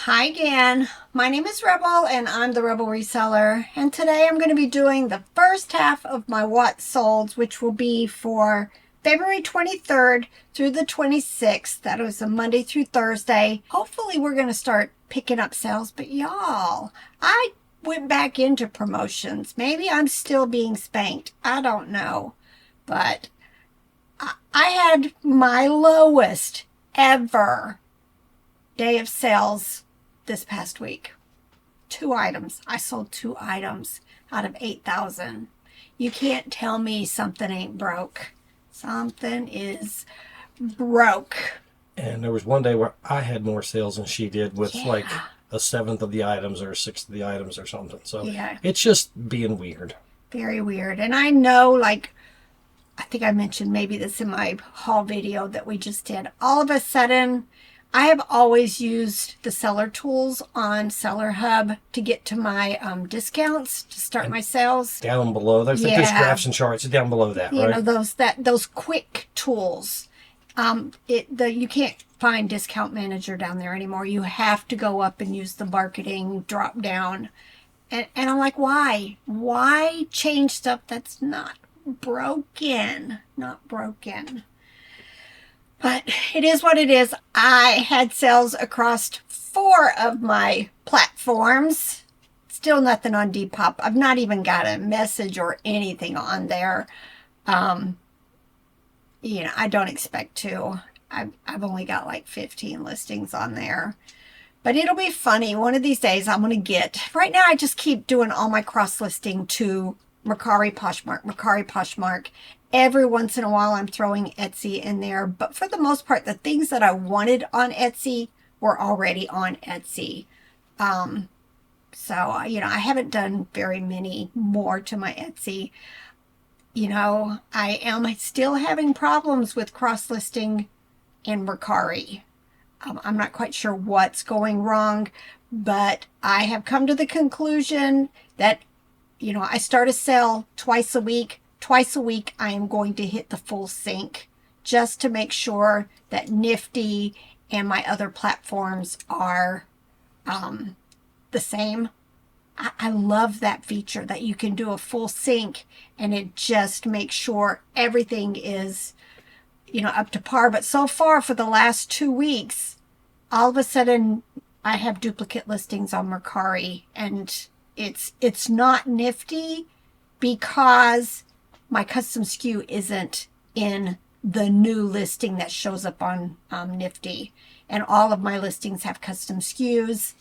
Hi again. My name is Rebel and I'm the Rebel Reseller. And today I'm going to be doing the first half of my What Solds, which will be for February 23rd through the 26th. That was a Monday through Thursday. Hopefully we're going to start picking up sales. But y'all, I went back into promotions. Maybe I'm still being spanked. I don't know. But I had my lowest ever day of sales this past week. 2 items. I sold 2 items out of 8,000. You can't tell me something ain't broke. Something is broke. And there was one day where I had more sales than she did with like a seventh of the items or a sixth of the items or something. So it's just being weird. Very weird. And I know, like, I think I mentioned maybe this in my haul video that we just did. All of a sudden, I have always used the seller tools on Seller Hub to get to my discounts to start my sales. Down below, there's like those graphs and charts down below that, right? You know, those quick tools. You can't find Discount Manager down there anymore. You have to go up and use the marketing drop down. And I'm like, why? Why change stuff that's not broken? Not broken. But it is what it is. I had sales across 4 of my platforms. Still nothing on Depop. I've not even got a message or anything on there. I don't expect to. I've only got like 15 listings on there. But it'll be funny. One of these days I'm going to get... Right now I just keep doing all my cross-listing to Mercari, Poshmark. Every once in a while, I'm throwing Etsy in there. But for the most part, the things that I wanted on Etsy were already on Etsy. So, I haven't done very many more to my Etsy. I am still having problems with cross-listing in Mercari. I'm not quite sure what's going wrong, but I have come to the conclusion that, I start a sale twice a week. Twice a week, I am going to hit the full sync just to make sure that Nifty and my other platforms are the same. I love that feature that you can do a full sync and it just makes sure everything is, up to par. But so far for the last 2 weeks, all of a sudden I have duplicate listings on Mercari and it's not Nifty because my custom SKU isn't in the new listing that shows up on Nifty. And all of my listings have custom SKUs.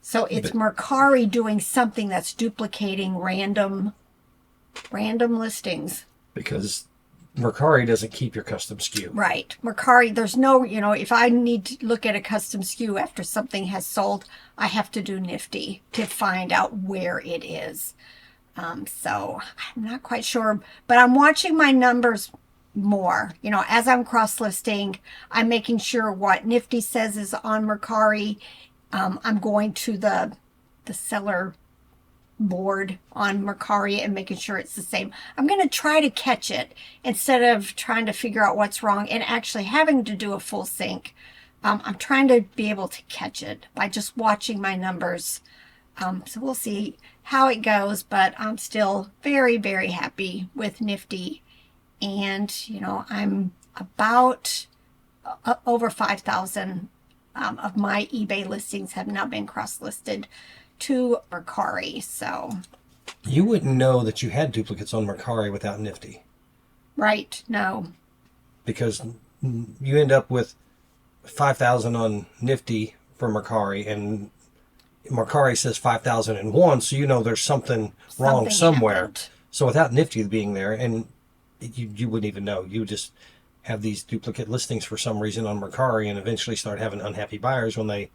So it's Mercari doing something that's duplicating random listings. Because Mercari doesn't keep your custom SKU. Right. Mercari, there's no, if I need to look at a custom SKU after something has sold, I have to do Nifty to find out where it is. So I'm not quite sure, but I'm watching my numbers more. As I'm cross-listing, I'm making sure what Nifty says is on Mercari. I'm going to the seller board on Mercari and making sure it's the same. I'm going to try to catch it instead of trying to figure out what's wrong and actually having to do a full sync. I'm trying to be able to catch it by just watching my numbers. So we'll see how it goes, but I'm still very, very happy with Nifty. And, I'm about over 5,000 of my eBay listings have now been cross-listed to Mercari. So you wouldn't know that you had duplicates on Mercari without Nifty. Right. No. Because you end up with 5,000 on Nifty for Mercari and Mercari says 5,001, so there's something wrong somewhere. Happened. So without Nifty being there, and you wouldn't even know. You would just have these duplicate listings for some reason on Mercari and eventually start having unhappy buyers when they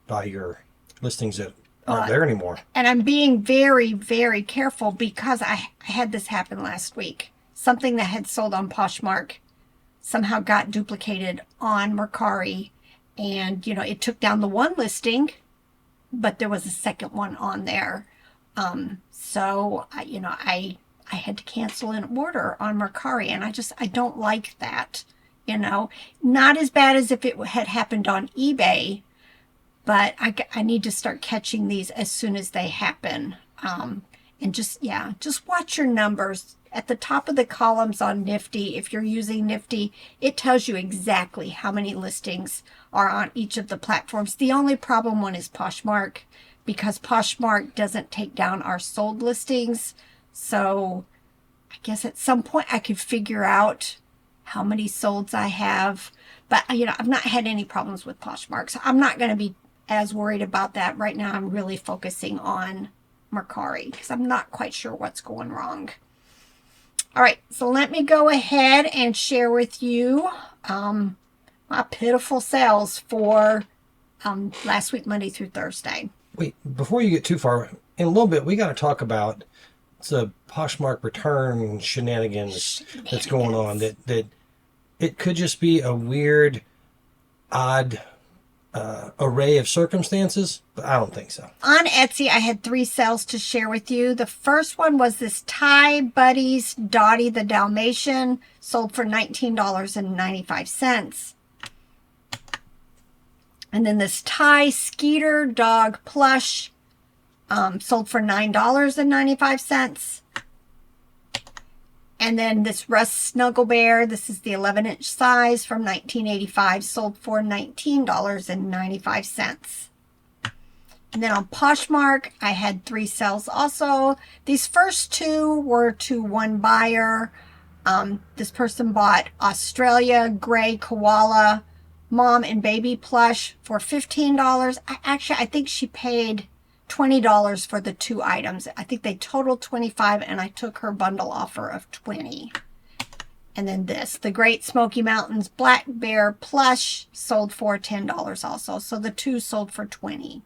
buy your listings that aren't there anymore. And I'm being very, very careful because I had this happen last week. Something that had sold on Poshmark somehow got duplicated on Mercari. And, it took down the one listing, but there was a second one on there. So, I had to cancel an order on Mercari, and I don't like that. Not as bad as if it had happened on eBay, but I need to start catching these as soon as they happen. And just watch your numbers. At the top of the columns on Nifty, if you're using Nifty, it tells you exactly how many listings are on each of the platforms. The only problem one is Poshmark, because Poshmark doesn't take down our sold listings. So I guess at some point I could figure out how many solds I have. But, I've not had any problems with Poshmark, so I'm not going to be as worried about that. Right now I'm really focusing on Mercari because I'm not quite sure what's going wrong. All right, so let me go ahead and share with you my pitiful sales for last week, Monday through Thursday. Wait, before you get too far, in a little bit, we got to talk about the Poshmark return shenanigans that's going on. That it could just be a weird, odd array of circumstances, but I don't think so. On Etsy, I had 3 sales to share with you. The first one was this Thai Buddies Dottie the Dalmatian, sold for $19.95. And then this Thai Skeeter Dog Plush, sold for $9.95. And then this Russ Snuggle Bear, this is the 11-inch size from 1985, sold for $19.95. And then on Poshmark, I had 3 sales also. These first 2 were to one buyer. This person bought Australia Gray Koala Mom and Baby Plush for $15. I think she paid $20 for the 2 items. I think they totaled $25, and I took her bundle offer of $20. And then this, the Great Smoky Mountains Black Bear Plush, sold for $10 also. So the 2 sold for $20.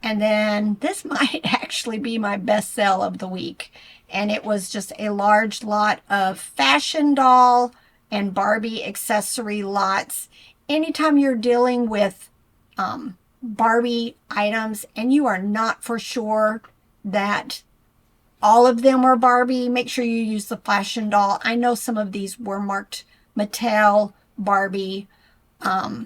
And then this might actually be my best sale of the week. And it was just a large lot of fashion doll and Barbie accessory lots. Anytime you're dealing with Barbie items and you are not for sure that all of them are Barbie, make sure you use the fashion doll. I know some of these were marked Mattel, Barbie. So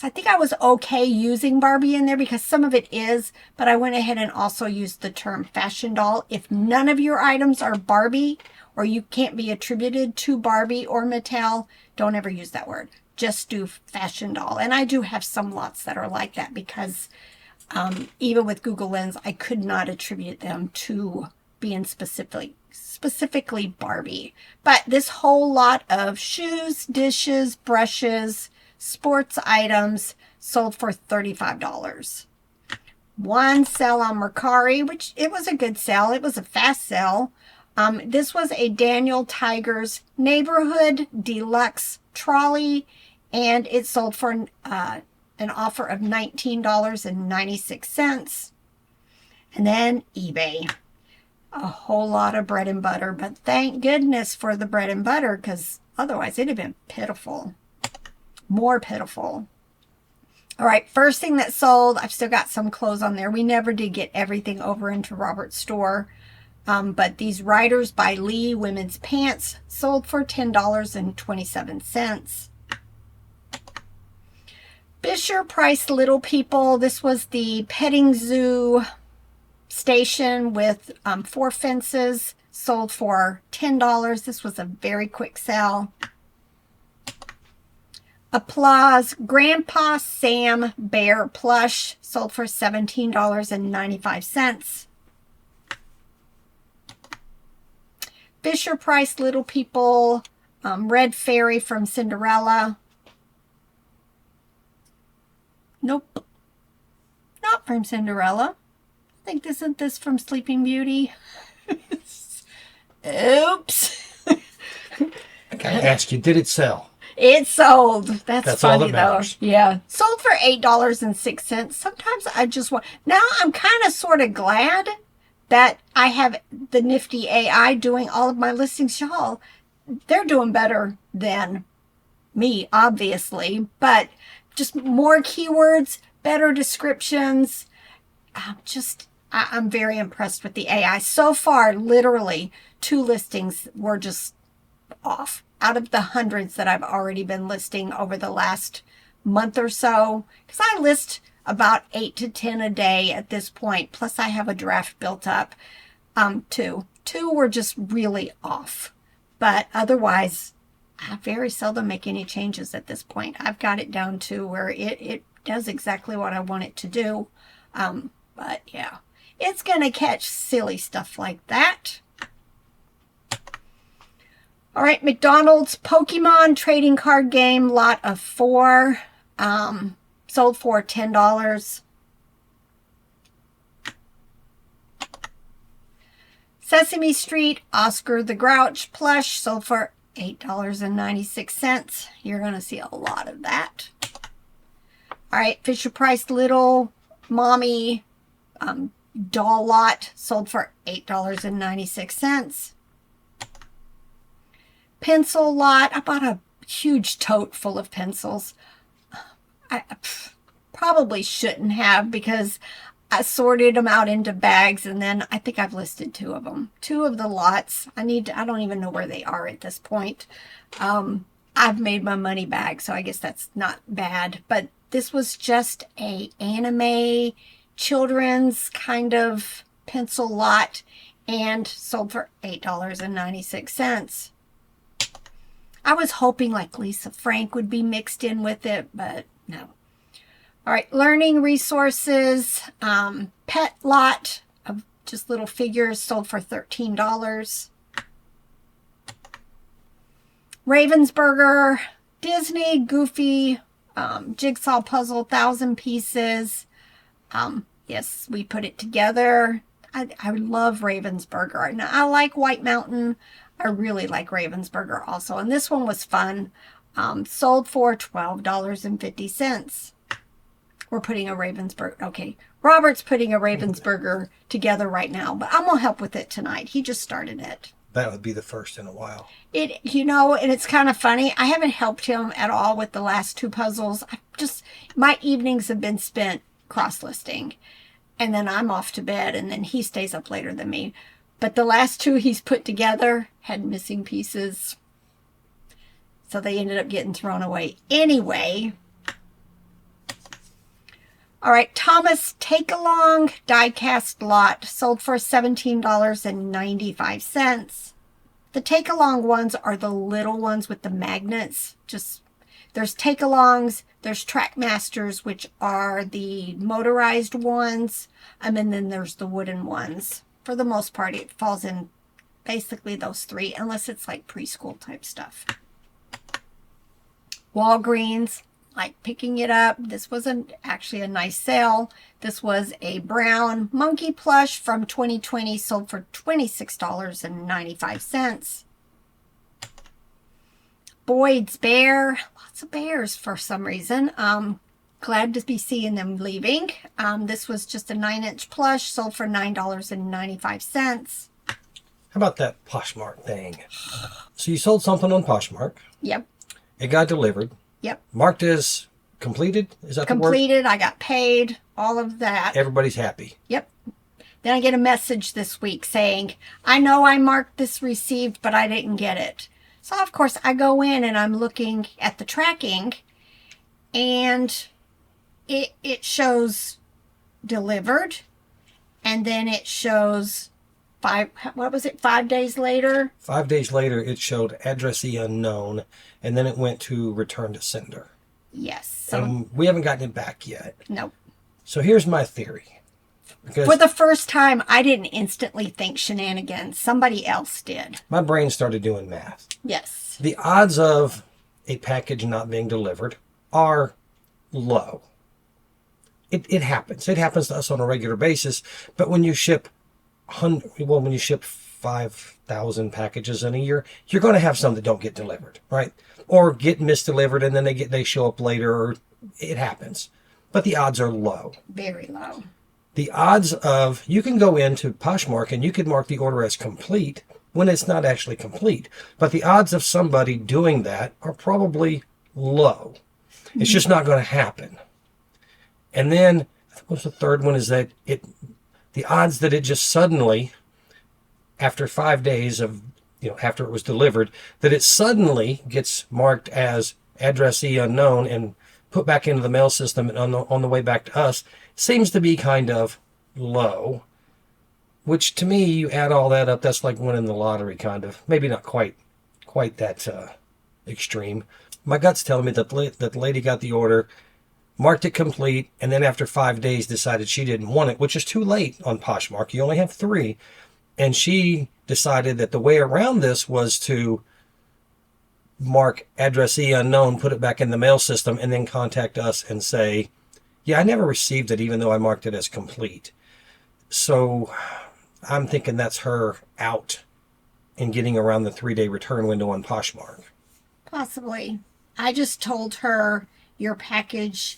I think I was okay using Barbie in there because some of it is, but I went ahead and also used the term fashion doll. If none of your items are Barbie or you can't be attributed to Barbie or Mattel, don't ever use that word. Just do fashion doll. And I do have some lots that are like that because even with Google Lens, I could not attribute them to being specifically Barbie. But this whole lot of shoes, dishes, brushes, sports items sold for $35. One sale on Mercari, which it was a good sale. It was a fast sale. This was a Daniel Tiger's Neighborhood Deluxe Trolley, and it sold for an offer of $19.96. And then eBay. A whole lot of bread and butter, but thank goodness for the bread and butter because otherwise it'd have been pitiful. More pitiful. All right, first thing that sold, I've still got some clothes on there. We never did get everything over into Robert's store. But these Riders by Lee women's pants sold for $10.27. Fisher Price Little People. This was the petting zoo station with 4 fences. Sold for $10. This was a very quick sale. Applause Grandpa Sam Bear Plush. Sold for $17.95. Fisher Price Little People, Red Fairy from Cinderella. Nope, not from Cinderella. I think isn't this from Sleeping Beauty? Oops. I gotta ask you, did it sell? It sold. That's funny, all that matters. though. Yeah. Sold for $8.06. Sometimes I just want... Now I'm kind of sort of glad that I have the Nifty AI doing all of my listings. Y'all, they're doing better than me, obviously, but just more keywords, better descriptions. I'm very impressed with the AI. So far, literally 2 listings were just off out of the hundreds that I've already been listing over the last month or so, because I list about 8 to 10 a day at this point. Plus I have a draft built up. Two were just really off, but otherwise I very seldom make any changes at this point. I've got it down to where it does exactly what I want it to do. But yeah, it's going to catch silly stuff like that. All right, McDonald's Pokemon trading card game, lot of 4, sold for $10. Sesame Street Oscar the Grouch plush, sold for $8.96. You're going to see a lot of that. All right, Fisher-Price Little Mommy doll lot, sold for $8.96. Pencil lot. I bought a huge tote full of pencils. I probably shouldn't have, because I sorted them out into bags, and then I think I've listed 2 of them. 2 of the lots. I don't even know where they are at this point. I've made my money back, so I guess that's not bad. But this was just a anime children's kind of pencil lot, and sold for $8.96. I was hoping like Lisa Frank would be mixed in with it, but no. All right, learning resources, pet lot of just little figures, sold for $13. Ravensburger, Disney, Goofy, jigsaw puzzle, 1,000 pieces. Yes, we put it together. I love Ravensburger. And I like White Mountain. I really like Ravensburger also. And this one was fun. Sold for $12.50. We're putting a Ravensburger. Okay, Robert's putting a Ravensburger together right now, but I'm going to help with it tonight. He just started it. That would be the first in a while. And it's kind of funny. I haven't helped him at all with the last 2 puzzles. My evenings have been spent cross-listing. And then I'm off to bed, and then he stays up later than me. But the last 2 he's put together had missing pieces. So they ended up getting thrown away anyway. All right, Thomas Take-Along die-cast lot, sold for $17.95. The Take-Along ones are the little ones with the magnets. There's Take-Alongs, there's Trackmasters, which are the motorized ones, and then there's the wooden ones. For the most part, it falls in basically those 3, unless it's like preschool type stuff. Walgreens, like picking it up. This was actually a nice sale. This was a brown monkey plush from 2020, sold for $26.95. Boyd's Bear, lots of bears for some reason. Glad to be seeing them leaving. This was just a 9-inch plush, sold for $9.95. How about that Poshmark thing? So you sold something on Poshmark. Yep. It got delivered. Yep. Marked as completed. Is that completed? The word? I got paid. All of that. Everybody's happy. Yep. Then I get a message this week saying, I know I marked this received, but I didn't get it. So, of course, I go in and I'm looking at the tracking, and it shows delivered, and then it shows 5 days later? 5 days later, it showed addressee unknown, and then it went to return to sender. Yes. So, we haven't gotten it back yet. Nope. So here's my theory. Because for the first time, I didn't instantly think shenanigans. Somebody else did. my brain started doing math. Yes. The odds of a package not being delivered are low. It happens. It happens to us on a regular basis. But when you ship 5,000 packages in a year, you're going to have some that don't get delivered, right? Or get misdelivered, and then they show up later, or it happens. But the odds are low. Very low. The odds of, you can go into Poshmark and you could mark the order as complete when it's not actually complete. But the odds of somebody doing that are probably low. It's just not going to happen. And then, what's the third one, is that the odds that it just suddenly, after 5 days of, after it was delivered, that it suddenly gets marked as addressee unknown and put back into the mail system and on the way back to us seems to be kind of low. Which to me, you add all that up, that's like winning the lottery, kind of. Maybe not quite that extreme. My gut's telling me that the lady got the order, marked it complete, and then after 5 days decided she didn't want it, which is too late on Poshmark. You only have 3. And she decided that the way around this was to mark addressee unknown, put it back in the mail system, and then contact us and say, yeah, I never received it even though I marked it as complete. So I'm thinking that's her out in getting around the 3-day return window on Poshmark. Possibly. I just told her your package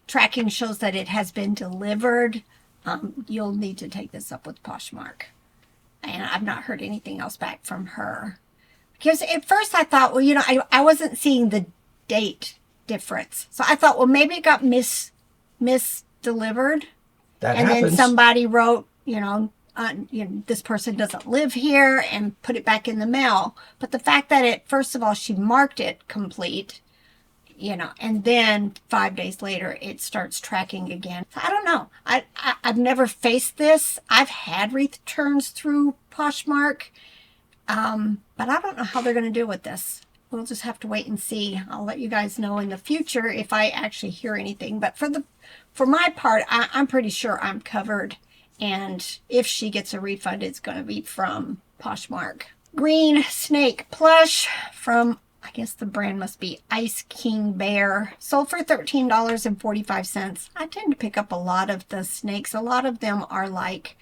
tracking shows that it has been delivered. You'll need to take this up with Poshmark. And I've not heard anything else back from her. Because at first I thought, well, I wasn't seeing the date difference. So I thought, well, maybe it got misdelivered. That and happens. Then somebody wrote, this person doesn't live here, and put it back in the mail. But the fact that first of all, she marked it complete, and then 5 days later it starts tracking again. So I don't know. I've never faced this. I've had returns through Poshmark, but I don't know how they're going to deal with this. We'll just have to wait and see. I'll let you guys know in the future if I actually hear anything. But for my part, I'm pretty sure I'm covered. And if she gets a refund, it's going to be from Poshmark. Green snake plush from, I guess the brand must be Ice King Bear. Sold for $13.45. I tend to pick up a lot of the snakes. A lot of them are like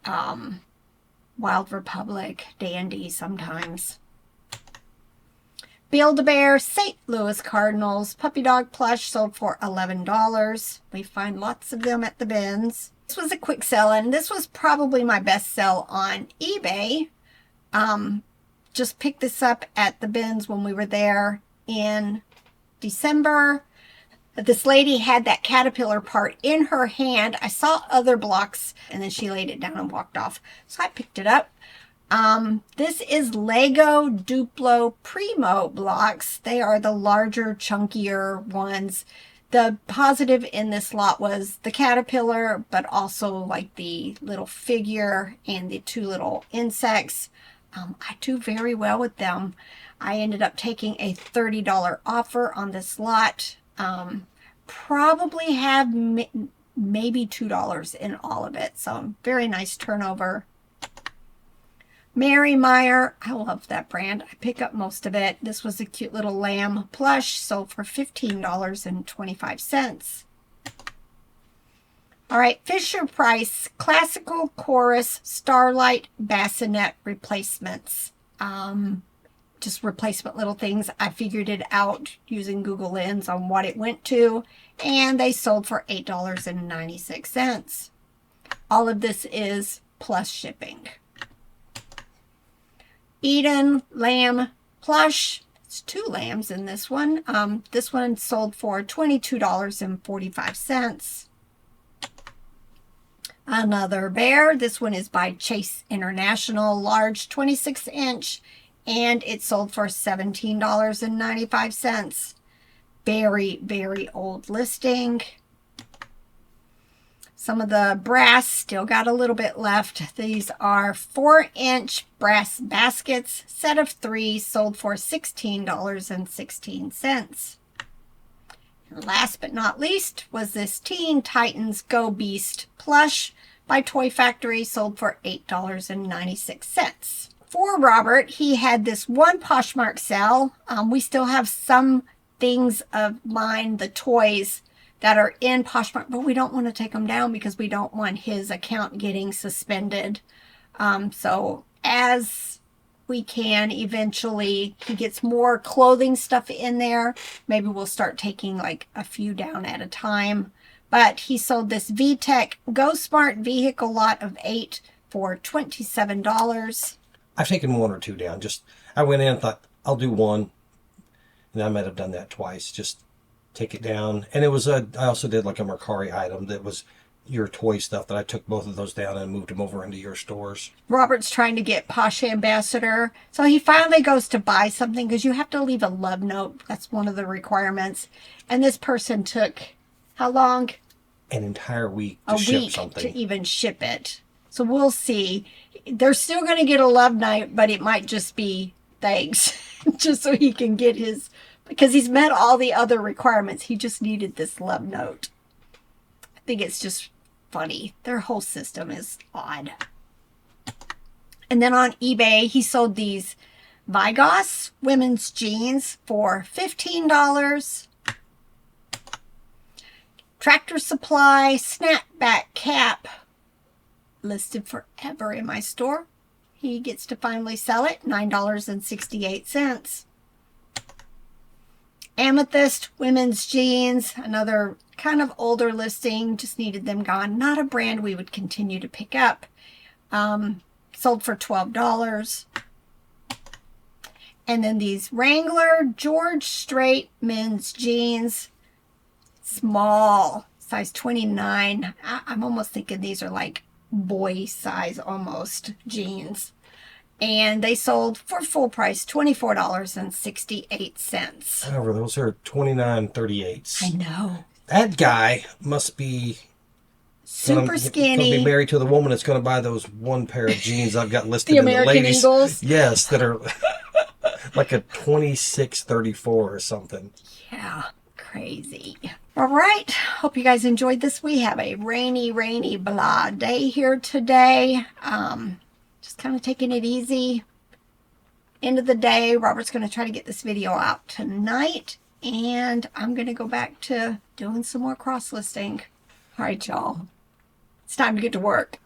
Wild Republic, Dandy sometimes. Build-A-Bear St. Louis Cardinals puppy dog plush sold for $11. We find lots of them at the bins. This was a quick sell, and this was probably my best sell on eBay. Just picked this up at the bins when we were there in December. This lady had that caterpillar part in her hand. I saw other blocks, and then she laid it down and walked off. So I picked it up. This is Lego Duplo Primo blocks. They are the larger, chunkier ones. The positive in this lot was the caterpillar, but also like the little figure and the 2 little insects. I do very well with them. I ended up taking a $30 offer on this lot. Probably have maybe $2 in all of it. So very nice turnover. Mary Meyer, I love that brand. I pick up most of it. This was a cute little lamb plush, sold for $15.25. All right, Fisher-Price Classical Chorus Starlight Bassinet replacements. Just replacement little things. I figured it out using Google Lens on what it went to, and they sold for $8.96. All of this is plus shipping. Eden Lamb Plush. It's 2 lambs in this one. This one sold for $22.45. Another bear. This one is by Chase International, large 26-inch, and it sold for $17.95. Very, very old listing. Some of the brass still got a little bit left. These are 4-inch brass baskets, set of 3, sold for $16.16. And last but not least was this Teen Titans Go Beast plush by Toy Factory, sold for $8.96. For Robert, he had this one Poshmark sale. We still have some things of mine, the toys, that are in Poshmark, but we don't want to take them down because we don't want his account getting suspended. So as we can, eventually he gets more clothing stuff in there. Maybe we'll start taking like a few down at a time. But he sold this VTech Go Smart vehicle lot of 8 for $27. I've taken 1 or 2 down. I went in and thought, I'll do 1. And I might have done that twice. Just take it down. And it was I also did like a Mercari item that was your toy stuff that I took both of those down and moved them over into your stores. Robert's trying to get Posh Ambassador. So he finally goes to buy something because you have to leave a love note. That's one of the requirements. And this person took how long? An entire week to ship something. To even ship it. So we'll see. They're still going to get a love note, but it might just be thanks. Just so he can get his, because he's met all the other requirements. He just needed this love note. I think it's just funny. Their whole system is odd. And then on eBay, he sold these Vigos women's jeans for $15. Tractor Supply snapback cap, listed forever in my store. He gets to finally sell it, $9.68. Amethyst women's jeans, another kind of older listing, just needed them gone. Not a brand we would continue to pick up. Sold for $12. And then these Wrangler George Strait men's jeans, small, size 29. I'm almost thinking these are like boy size almost jeans. And they sold for full price, $24.68. However, those are $29.38. I know. That guy must be super skinny. Going to be married to the woman that's going to buy those one pair of jeans I've got listed the in American the ladies. Eagles? Yes, that are like a 26-34 or something. Yeah, crazy. All right, hope you guys enjoyed this. We have a rainy blah day here today. Just kind of taking it easy. End of the day, Robert's going to try to get this video out tonight. And I'm going to go back to doing some more cross-listing. All right, y'all. It's time to get to work.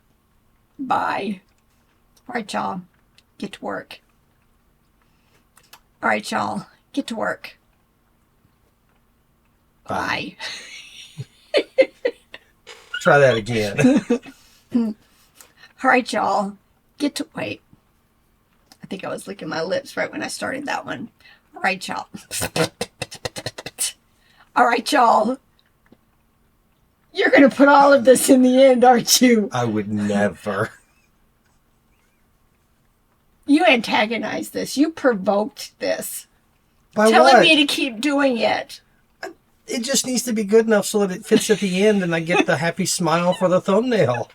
Bye. All right, y'all. Get to work. All right, y'all. Get to work. Bye. Try that again. All right, y'all. Get to... Wait. I think I was licking my lips right when I started that one. All right, y'all. All right, y'all. You're going to put all of this in the end, aren't you? I would never. You antagonized this. You provoked this. By telling what? me to keep doing it. It just needs to be good enough so that it fits at the end and I get the happy smile for the thumbnail.